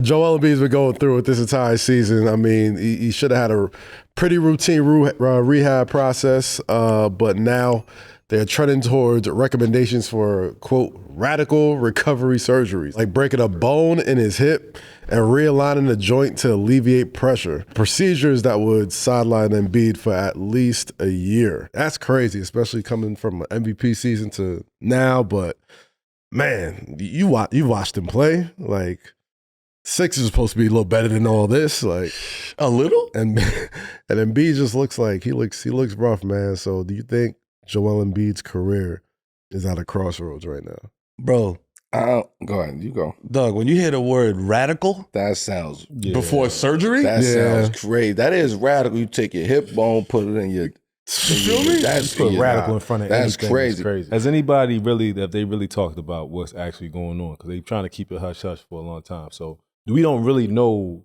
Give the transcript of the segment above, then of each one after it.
Joel Embiid's been going through it this entire season. I mean, he should have had a pretty routine rehab process, but now they're trending towards recommendations for, quote, radical recovery surgeries, like breaking a bone in his hip and realigning the joint to alleviate pressure. Procedures that would sideline Embiid for at least a year. That's crazy, especially coming from an MVP season to now. But man, you watched him play. Like, Six is supposed to be a little better than all this. Like a little? And Embiid just looks like he looks rough, man. So do you think Joel Embiid's career is at a crossroads right now? Bro, Go ahead, you go. Doug, when you hear the word radical That sounds before surgery, that sounds crazy. That is radical. You take your hip bone, put it in your. feel me? That's Put radical in front of That's anything. crazy. Crazy. Has anybody have they really talked about what's actually going on? Because they're trying to keep it hush hush for a long time. So we don't really know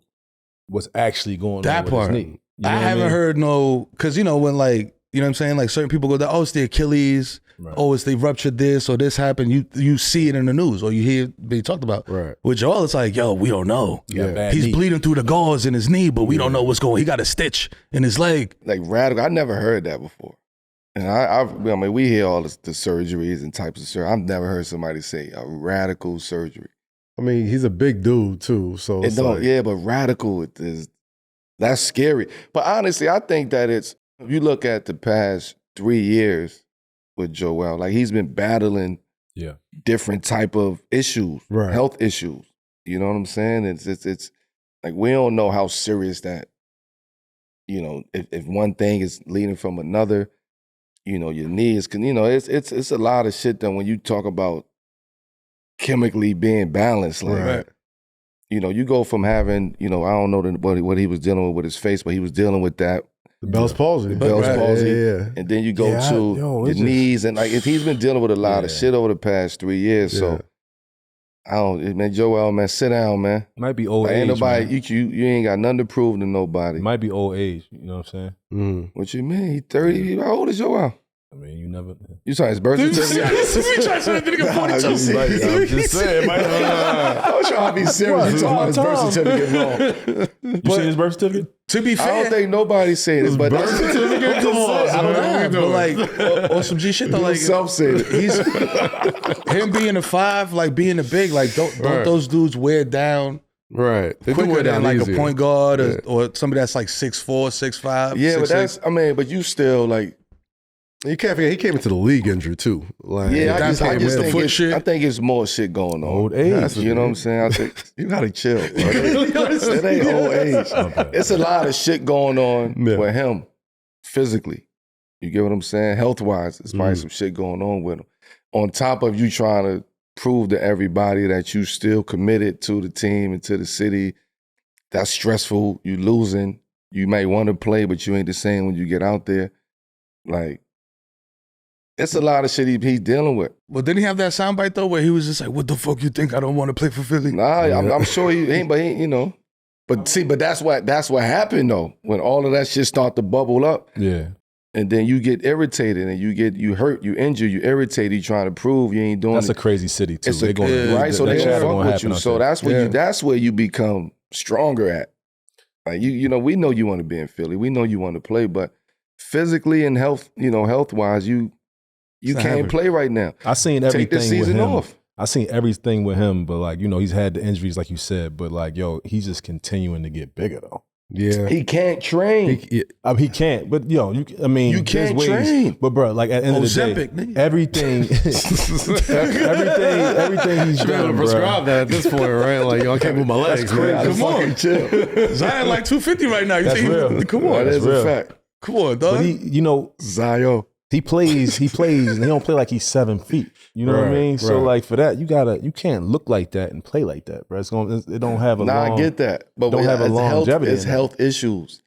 what's actually going that on with part. his knee. You know I what haven't mean? heard no, because when like, you know what I'm saying? Like certain people go, oh, it's the Achilles. Right. Oh, it's they ruptured this or this happened. You see it in the news or you hear it being talked about. Right. With Joel, it's like, yo, we don't know. Yeah. He's bleeding through the gauze in his knee, but we don't know what's going on. He got a stitch in his leg. Like radical. I never heard that before. And I mean, we hear all the surgeries and types of surgery. I've never heard somebody say a radical surgery. I mean, he's a big dude too, so it's like, Yeah, but radical that's scary. But honestly, I think that if you look at the past 3 years with Joel, like he's been battling different type of issues, Right. health issues. You know what I'm saying? It's like we don't know how serious that. If one thing is leading from another, your knees can. It's a lot of shit that when you talk about chemically being balanced, like. Right. You go from having, I don't know what he was dealing with his face, but he was dealing with that. The Bell's palsy. The Bell's palsy. Yeah. And then you go to your knees. And like he's been dealing with a lot of shit over the past 3 years. So, Joel, man, sit down, man. Might be old Like, age. ain't nobody, man. you ain't got nothing to prove to nobody. It might be old age. You know what I'm saying? What you mean? He 30. How old is Joel? I mean, you never. You saw his birth certificate? We trying to say the nigga 42. I'm just saying. I was trying to be serious. You talking about his birth certificate wrong. You seen his birth certificate? To be I fair, don't think nobody's saying it, but that's come on, I don't know, but like on some G shit though, like self-saying. he's him being a 5, like being a big, like don't those dudes wear down Right. They do quicker wear than down like easier. a point guard or somebody that's like 6'4", 6'5". Yeah, but 6'6". but you still like. You can't forget, he came into the league injured too. Like, Yeah, I just the think foot shit. I think it's more shit going on. Old age. You know what I'm saying? I think you gotta chill. Bro. It ain't old age. It's a lot of shit going on with him physically. You get what I'm saying? Health wise, there's probably some shit going on with him. On top of you trying to prove to everybody that you still committed to the team and to the city. That's stressful. You losing. You may want to play, but you ain't the same when you get out there. Like. It's a lot of shit he's dealing with. Well, didn't he have that soundbite though, where he was just like, "What the fuck you think? I don't want to play for Philly." Nah, I'm sure he ain't, but But see, but that's what happened though. When all of that shit start to bubble up, Yeah. and then you get irritated, and you hurt, you injured, you irritated, you trying to prove you ain't doing. That's it. a crazy city too. It's They're going right. So they don't don't fuck with you. So that's where that's where you become stronger at. Like we know you want to be in Philly. We know you want to play, but physically and health wise, you can't play right now. I seen everything Take the season with him. off. I seen everything with him, but like, he's had the injuries like you said, but like, he's just continuing to get bigger though. Yeah. He can't train. He can't, but you there's can't ways. train. But bro, like at the end of the Ozempic, day, nigga. everything he's done, bro. prescribe that at this point, right? Like, I can't move my legs. That's crazy. man. Come on. Fucking chill. Zion like 250 right now. You That's think real. Come on, That is real. a fact. come on, dog. But he, Zion. he plays, and he don't play like he's 7 feet. You know what I Right, mean? So right. like for that, you can't look like that and play like that, bro. It don't have a long. I get that. But don't have a it's longevity It's in that. health issues.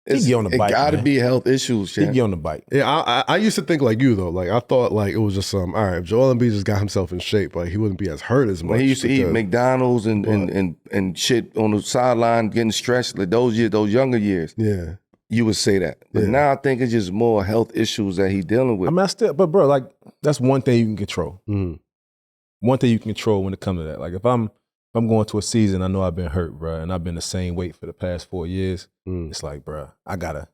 He get on the bike, It got to man. be health issues, He Shaq. get on the bike. Yeah, I used to think like you though. Like I thought like it was just all right, if Joel Embiid just got himself in shape, like he wouldn't be as hurt as much. When he used to eat because- McDonald's and shit on the sideline, getting stretched, like those younger years, Yeah. you would say that. But Yeah. now I think it's just more health issues that he dealing with. I mean, but bro, like that's one thing you can control. Mhm. One thing you can control when it comes to that. Like if I'm I'm going to a season, I know I've been hurt, bro, and I've been the same weight for the past 4 years. It's like, bro, I gotta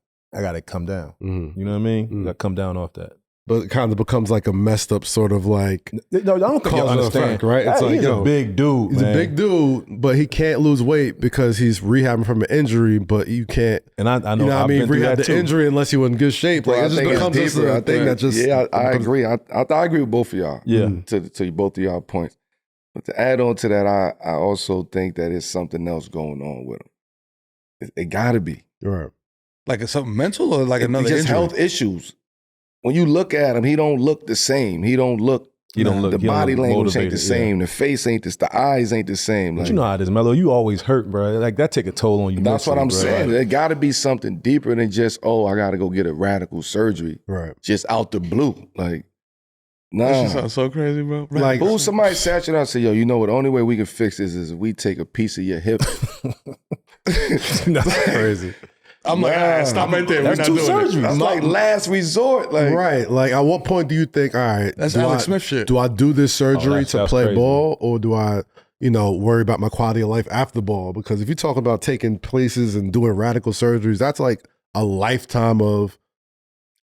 come down. You know what I mean? I gotta come down off that. But it kind of becomes like a messed up sort of like No, I don't think you cause and understand. effect, right? It's like, He's a big dude, He's man. a big dude, but he can't lose weight because he's rehabbing from an injury, but you can't. And I know, You know what I mean? I've been through Rehab that the too. injury unless you're in good shape. Like, Well, it just becomes just a thing that just. Yeah, I agree. I agree with both of y'all. Yeah. To both of y'all points. But to add on to that, I also think that it's something else going on with him. It gotta be. Right. Like it's something mental or like another just injury? health issues. When you look at him, he don't look the same. The body language ain't the same. The face ain't this. The eyes ain't the same. But Like, you know how it is, Melo. You always hurt, bro. Like that take a toll on you. that's what I'm mentally, bro. saying. There got to be something deeper than just, oh, I got to go get a radical surgery. Right. Just out the blue. Like, That shit nah. sounds so crazy, bro. Like, Who somebody sat you down and said, yo, you know what? The only way we can fix this is if we take a piece of your hip. That's crazy. I'm like, all right, stop right there. That's We're two not doing it. surgeries. That's like last resort. Like, right. Like, at what point do you think, all right, That's do Alex I, Smith shit. do I do this surgery to that's play crazy. ball, or do I, worry about my quality of life after the ball? Because if you talk about taking places and doing radical surgeries, that's like a lifetime of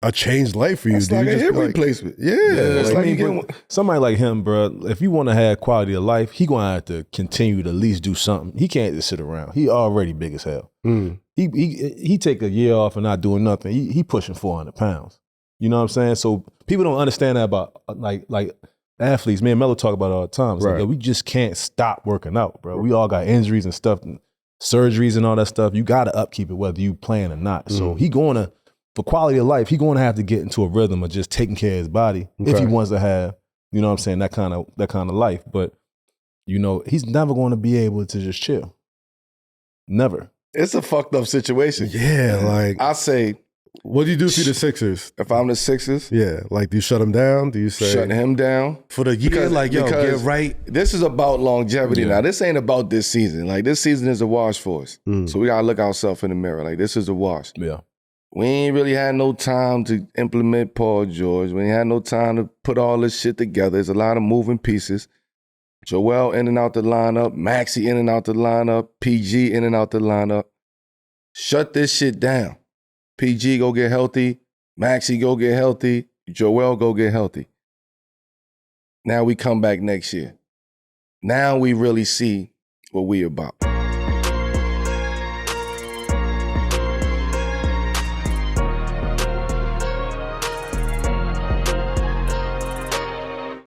a changed life for you. It's Do like you a just hip like, replacement. Yeah. It's like, like I you mean, get somebody like him, bro, if you want to have quality of life, he gonna have to continue to at least do something. He can't just sit around. He already big as hell. He take a year off and not doing nothing. He pushing 400 pounds. You know what I'm saying? So people don't understand that about like athletes. Me and Melo talk about it all the time. It's like, Right. yo, we just can't stop working out, bro. We all got injuries and stuff, and surgeries and all that stuff. You got to upkeep it whether you playing or not. So he going to, for quality of life, he going to have to get into a rhythm of just taking care of his body if he Okay. wants to have, you know what I'm saying, that kind of life. But he's never going to be able to just chill. Never. It's a fucked up situation. Yeah, like, I say, what do you do for the Sixers? if I'm the Sixers, Yeah, like, do you shut them down? Do you say, shutting him down. For the year, get right. This is about longevity Yeah. now. This ain't about this season. Like, this season is a wash for us. So we gotta look ourselves in the mirror. Like, this is a wash. Yeah. We ain't really had no time to implement Paul George. We ain't had no time to put all this shit together. There's a lot of moving pieces. Joel in and out the lineup. Maxey in and out the lineup. PG in and out the lineup. Shut this shit down. PG go get healthy. Maxey go get healthy. Joel go get healthy. Now we come back next year. Now we really see what we about.